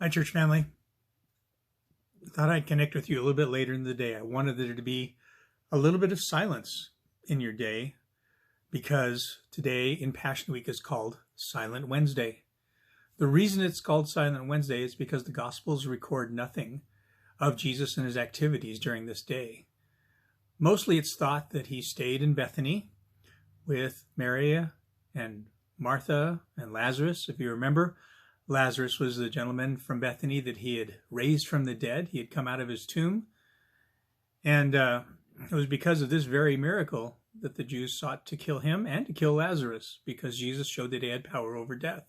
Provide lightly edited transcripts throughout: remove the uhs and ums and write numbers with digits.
Hi, church family. I thought I'd connect with you a little bit later in the day. I wanted there to be a little bit of silence in your day because today in Passion Week is called Silent Wednesday. The reason it's called Silent Wednesday is because the Gospels record nothing of Jesus and his activities during this day. Mostly it's thought that he stayed in Bethany with Mary and Martha and Lazarus. If you remember, Lazarus was the gentleman from Bethany that he had raised from the dead. He had come out of his tomb. And it was because of this very miracle that the Jews sought to kill him and to kill Lazarus, because Jesus showed that he had power over death.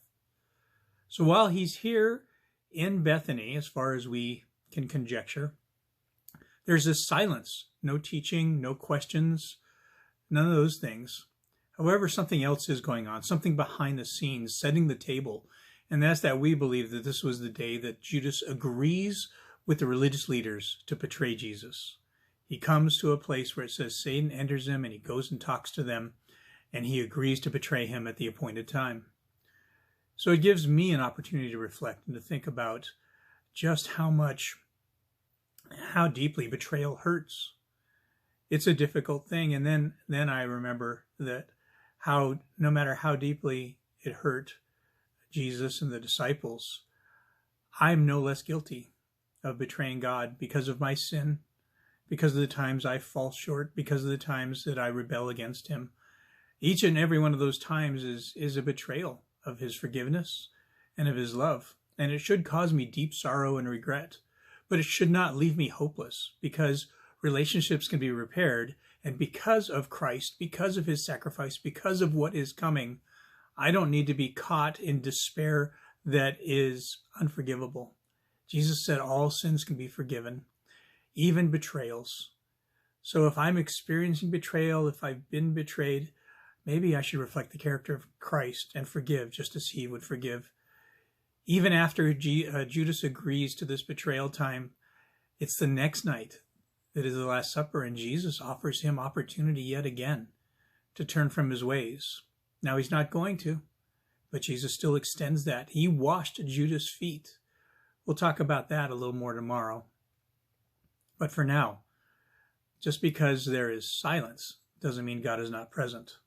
So while he's here in Bethany, as far as we can conjecture, there's this silence, no teaching, no questions, none of those things. However, something else is going on, something behind the scenes, setting the table. And that's that we believe that this was the day that Judas agrees with the religious leaders to betray Jesus. He comes to a place where it says Satan enters him, and he goes and talks to them, and he agrees to betray him at the appointed time. So it gives me an opportunity to reflect and to think about just how deeply betrayal hurts. It's a difficult thing. And then I remember that how, no matter how deeply it hurt Jesus and the disciples, I'm no less guilty of betraying God because of my sin, because of the times I fall short, because of the times that I rebel against him. Each and every one of those times is a betrayal of his forgiveness and of his love. And it should cause me deep sorrow and regret, but it should not leave me hopeless, because relationships can be repaired. And because of Christ, because of his sacrifice, because of what is coming, I don't need to be caught in despair that is unforgivable. Jesus said all sins can be forgiven, even betrayals. So if I'm experiencing betrayal, if I've been betrayed, maybe I should reflect the character of Christ and forgive just as he would forgive. Even after Judas agrees to this betrayal time, it's the next night that is the Last Supper, and Jesus offers him opportunity yet again to turn from his ways. Now, he's not going to, but Jesus still extends that. He washed Judas' feet. We'll talk about that a little more tomorrow. But for now, just because there is silence doesn't mean God is not present.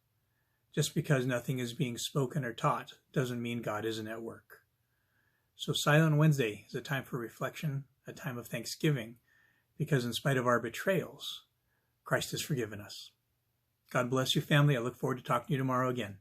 Just because nothing is being spoken or taught doesn't mean God isn't at work. So Silent Wednesday is a time for reflection, a time of thanksgiving, because in spite of our betrayals, Christ has forgiven us. God bless you, family. I look forward to talking to you tomorrow again.